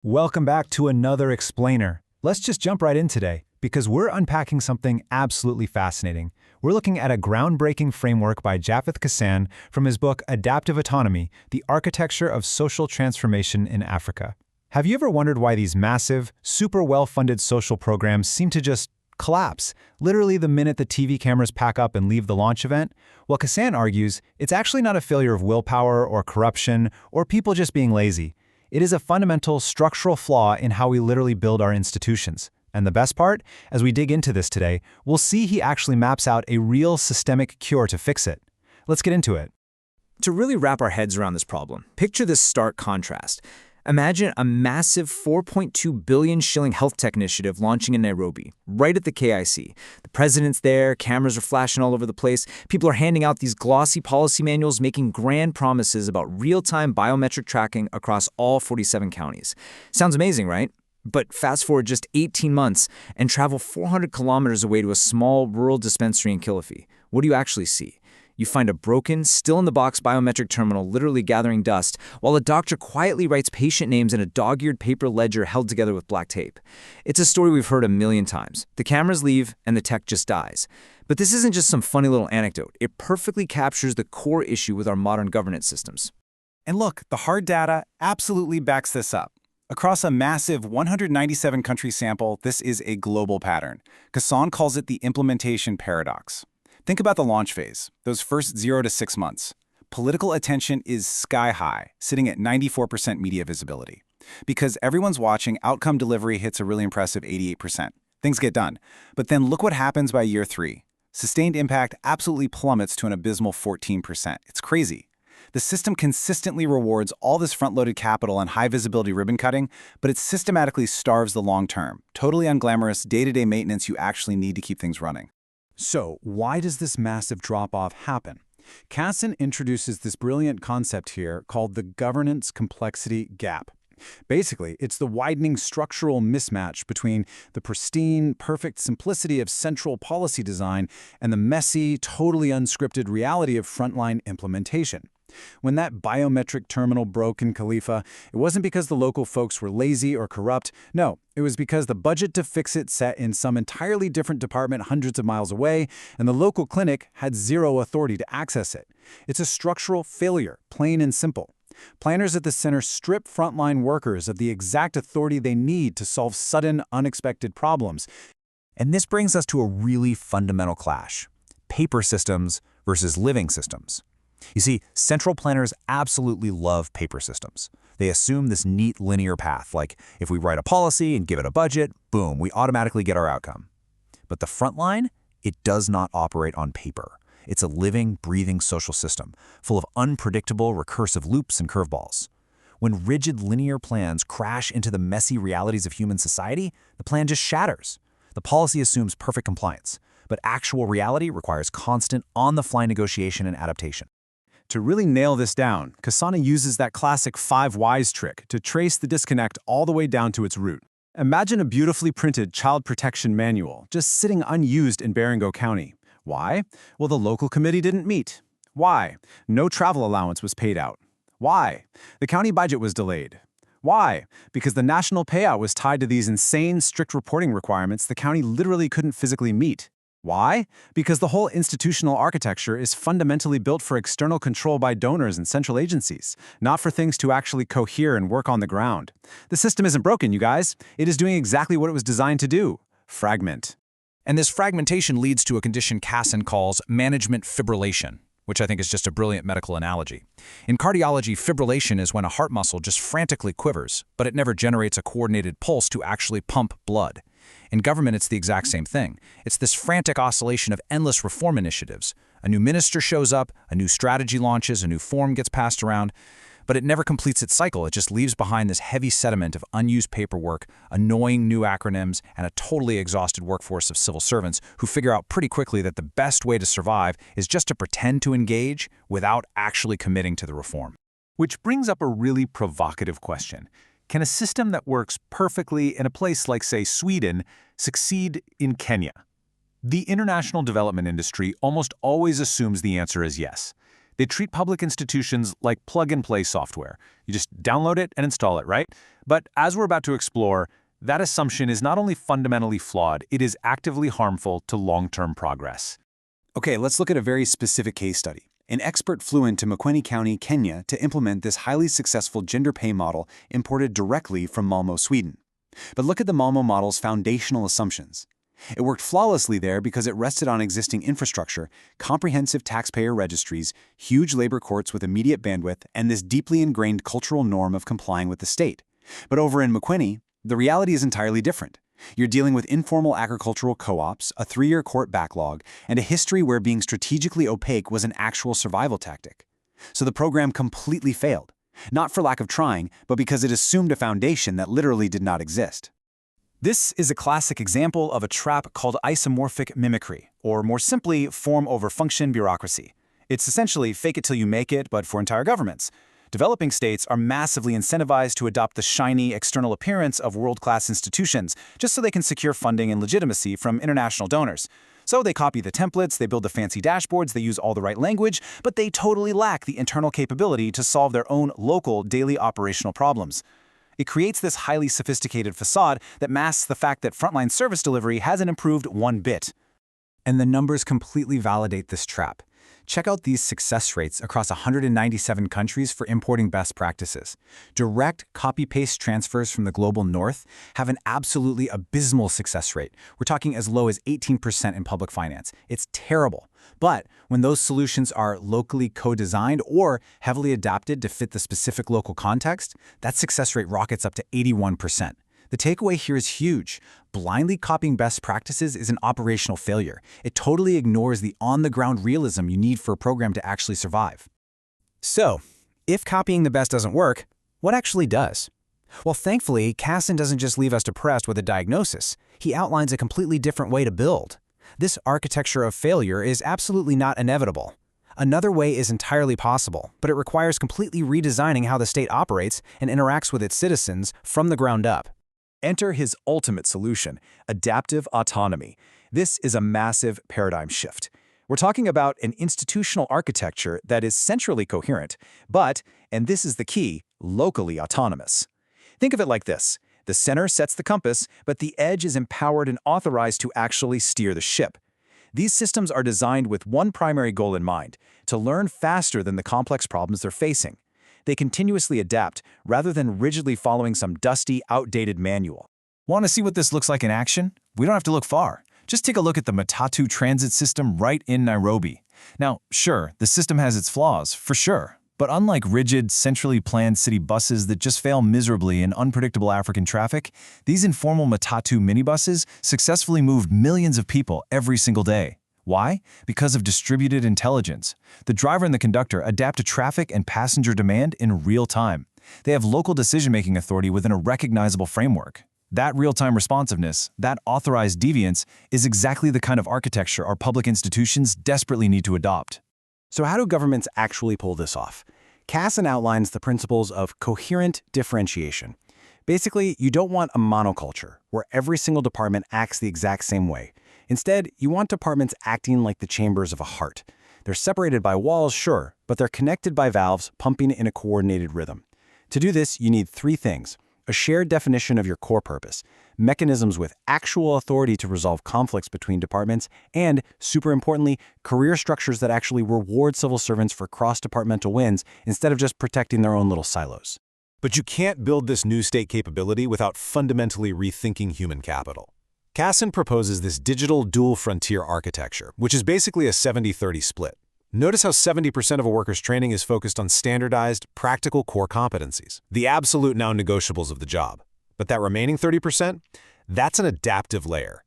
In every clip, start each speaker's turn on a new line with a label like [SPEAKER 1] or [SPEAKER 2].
[SPEAKER 1] Welcome back to another Explainer. Let's just jump right in today, because we're unpacking something absolutely fascinating. We're looking at a groundbreaking framework by Japheth Kassan from his book Adaptive Autonomy, The Architecture of Social Transformation in Africa. Have you ever wondered why these massive, super well-funded social programs seem to just collapse, literally the minute the TV cameras pack up and leave the launch event? Well, Kassan argues it's actually not a failure of willpower or corruption or people just being lazy. It is a fundamental structural flaw in how we literally build our institutions. And the best part, as we dig into this today, we'll see he actually maps out a real systemic cure to fix it. Let's get into it.
[SPEAKER 2] To really wrap our heads around this problem, picture this stark contrast. Imagine a massive 4.2 billion shilling health tech initiative launching in Nairobi, right at the KIC. The president's there, cameras are flashing all over the place, people are handing out these glossy policy manuals making grand promises about real-time biometric tracking across all 47 counties. Sounds amazing, right? But fast forward just 18 months and travel 400 kilometers away to a small rural dispensary in Kilifi. What do you actually see? You find a broken, still-in-the-box biometric terminal literally gathering dust, while a doctor quietly writes patient names in a dog-eared paper ledger held together with black tape. It's a story we've heard a million times. The cameras leave, and the tech just dies. But this isn't just some funny little anecdote. It perfectly captures the core issue with our modern governance systems.
[SPEAKER 3] And look, the hard data absolutely backs this up. Across a massive 197-country sample, this is a global pattern. Kassan calls it the implementation paradox. Think about the launch phase, those first 0 to 6 months. Political attention is sky high, sitting at 94% media visibility. Because everyone's watching, outcome delivery hits a really impressive 88%. Things get done. But then look what happens by year 3. Sustained impact absolutely plummets to an abysmal 14%. It's crazy. The system consistently rewards all this front-loaded capital and high-visibility ribbon cutting, but it systematically starves the long-term, totally unglamorous day-to-day maintenance you actually need to keep things running.
[SPEAKER 4] So, why does this massive drop-off happen? Kassan introduces this brilliant concept here called the governance complexity gap. Basically, it's the widening structural mismatch between the pristine, perfect simplicity of central policy design and the messy, totally unscripted reality of frontline implementation. When that biometric terminal broke in Khalifa, it wasn't because the local folks were lazy or corrupt. No, it was because the budget to fix it sat in some entirely different department hundreds of miles away, and the local clinic had zero authority to access it. It's a structural failure, plain and simple. Planners at the center strip frontline workers of the exact authority they need to solve sudden, unexpected problems.
[SPEAKER 5] And this brings us to a really fundamental clash: paper systems versus living systems. You see, central planners absolutely love paper systems. They assume this neat linear path, like if we write a policy and give it a budget, boom, we automatically get our outcome. But the frontline, it does not operate on paper. It's a living, breathing social system, full of unpredictable, recursive loops and curveballs. When rigid linear plans crash into the messy realities of human society, the plan just shatters. The policy assumes perfect compliance, but actual reality requires constant, on-the-fly negotiation and adaptation.
[SPEAKER 3] To really nail this down, Kassan uses that classic 5 whys trick to trace the disconnect all the way down to its root. Imagine a beautifully printed child protection manual just sitting unused in Baringo County. Why? Well, the local committee didn't meet. Why? No travel allowance was paid out. Why? The county budget was delayed. Why? Because the national payout was tied to these insane, strict reporting requirements the county literally couldn't physically meet. Why? Because the whole institutional architecture is fundamentally built for external control by donors and central agencies, not for things to actually cohere and work on the ground. The system isn't broken, you guys. It is doing exactly what it was designed to do: fragment.
[SPEAKER 6] And this fragmentation leads to a condition Kassan calls management fibrillation, which I think is just a brilliant medical analogy. In cardiology, fibrillation is when a heart muscle just frantically quivers, but it never generates a coordinated pulse to actually pump blood. In government, it's the exact same thing. It's this frantic oscillation of endless reform initiatives. A new minister shows up, a new strategy launches, a new form gets passed around, but it never completes its cycle. It just leaves behind this heavy sediment of unused paperwork, annoying new acronyms, and a totally exhausted workforce of civil servants who figure out pretty quickly that the best way to survive is just to pretend to engage without actually committing to the reform.
[SPEAKER 3] Which brings up a really provocative question. Can a system that works perfectly in a place like, say, Sweden, succeed in Kenya? The international development industry almost always assumes the answer is yes. They treat public institutions like plug-and-play software. You just download it and install it, right? But as we're about to explore, that assumption is not only fundamentally flawed, it is actively harmful to long-term progress.
[SPEAKER 4] Okay, let's look at a very specific case study. An expert flew into Makueni County, Kenya, to implement this highly successful gender pay model imported directly from Malmö, Sweden. But look at the Malmö model's foundational assumptions. It worked flawlessly there because it rested on existing infrastructure, comprehensive taxpayer registries, huge labor courts with immediate bandwidth, and this deeply ingrained cultural norm of complying with the state. But over in Makueni, the reality is entirely different. You're dealing with informal agricultural co-ops, a 3-year court backlog, and a history where being strategically opaque was an actual survival tactic. So the program completely failed. Not for lack of trying, but because it assumed a foundation that literally did not exist.
[SPEAKER 5] This is a classic example of a trap called isomorphic mimicry, or more simply, form over function bureaucracy. It's essentially fake it till you make it, but for entire governments. Developing states are massively incentivized to adopt the shiny external appearance of world-class institutions, just so they can secure funding and legitimacy from international donors. So they copy the templates, they build the fancy dashboards, they use all the right language, but they totally lack the internal capability to solve their own local daily operational problems. It creates this highly sophisticated facade that masks the fact that frontline service delivery hasn't improved one bit. And the numbers completely validate this trap. Check out these success rates across 197 countries for importing best practices. Direct copy-paste transfers from the global north have an absolutely abysmal success rate. We're talking as low as 18% in public finance. It's terrible. But when those solutions are locally co-designed or heavily adapted to fit the specific local context, that success rate rockets up to 81%. The takeaway here is huge. Blindly copying best practices is an operational failure. It totally ignores the on-the-ground realism you need for a program to actually survive. So, if copying the best doesn't work, what actually does? Well, thankfully, Kassan doesn't just leave us depressed with a diagnosis. He outlines a completely different way to build. This architecture of failure is absolutely not inevitable. Another way is entirely possible, but it requires completely redesigning how the state operates and interacts with its citizens from the ground up.
[SPEAKER 3] Enter his ultimate solution, adaptive autonomy. This is a massive paradigm shift. We're talking about an institutional architecture that is centrally coherent, but, and this is the key, locally autonomous. Think of it like this. The center sets the compass, but the edge is empowered and authorized to actually steer the ship. These systems are designed with one primary goal in mind, to learn faster than the complex problems they're facing. They continuously adapt, rather than rigidly following some dusty, outdated manual.
[SPEAKER 6] Want to see what this looks like in action? We don't have to look far. Just take a look at the Matatu transit system right in Nairobi. Now, sure, the system has its flaws, for sure. But unlike rigid, centrally planned city buses that just fail miserably in unpredictable African traffic, these informal Matatu minibuses successfully moved millions of people every single day. Why? Because of distributed intelligence. The driver and the conductor adapt to traffic and passenger demand in real time. They have local decision-making authority within a recognizable framework. That real-time responsiveness, that authorized deviance, is exactly the kind of architecture our public institutions desperately need to adopt.
[SPEAKER 4] So how do governments actually pull this off? Kassan outlines the principles of coherent differentiation. Basically, you don't want a monoculture, where every single department acts the exact same way. Instead, you want departments acting like the chambers of a heart. They're separated by walls, sure, but they're connected by valves pumping in a coordinated rhythm. To do this, you need 3 things: a shared definition of your core purpose, mechanisms with actual authority to resolve conflicts between departments, and, super importantly, career structures that actually reward civil servants for cross-departmental wins instead of just protecting their own little silos.
[SPEAKER 3] But you can't build this new state capability without fundamentally rethinking human capital. Kassan proposes this digital dual frontier architecture, which is basically a 70-30 split. Notice how 70% of a worker's training is focused on standardized, practical core competencies, the absolute non-negotiables of the job. But that remaining 30%, that's an adaptive layer.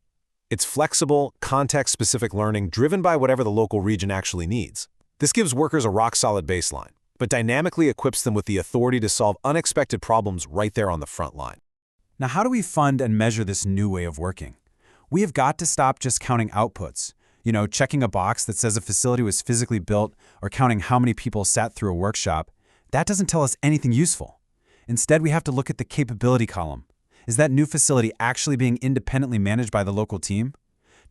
[SPEAKER 3] It's flexible, context-specific learning driven by whatever the local region actually needs. This gives workers a rock-solid baseline, but dynamically equips them with the authority to solve unexpected problems right there on the front line.
[SPEAKER 5] Now, how do we fund and measure this new way of working? We have got to stop just counting outputs. Checking a box that says a facility was physically built or counting how many people sat through a workshop. That doesn't tell us anything useful. Instead, we have to look at the capability column. Is that new facility actually being independently managed by the local team?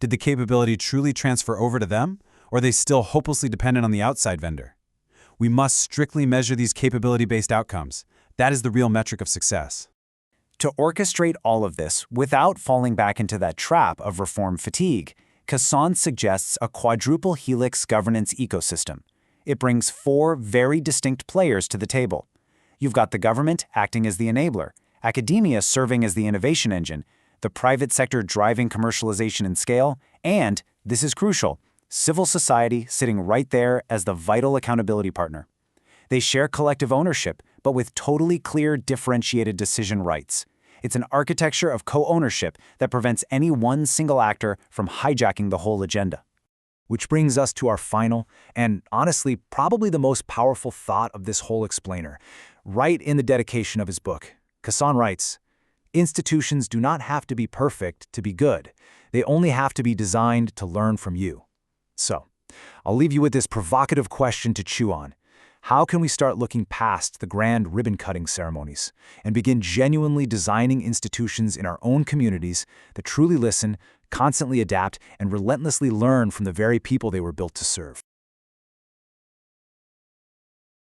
[SPEAKER 5] Did the capability truly transfer over to them, or are they still hopelessly dependent on the outside vendor?
[SPEAKER 3] We must strictly measure these capability-based outcomes. That is the real metric of success.
[SPEAKER 2] To orchestrate all of this without falling back into that trap of reform fatigue, Kassan suggests a quadruple helix governance ecosystem. It brings 4 very distinct players to the table. You've got the government acting as the enabler, academia serving as the innovation engine, the private sector driving commercialization and scale, and, this is crucial, civil society sitting right there as the vital accountability partner. They share collective ownership, but with totally clear, differentiated decision rights. It's an architecture of co-ownership that prevents any one single actor from hijacking the whole agenda.
[SPEAKER 5] Which brings us to our final, and honestly, probably the most powerful thought of this whole explainer. Right in the dedication of his book, Kassan writes, "Institutions do not have to be perfect to be good. They only have to be designed to learn from you." So, I'll leave you with this provocative question to chew on. How can we start looking past the grand ribbon-cutting ceremonies and begin genuinely designing institutions in our own communities that truly listen, constantly adapt, and relentlessly learn from the very people they were built to serve?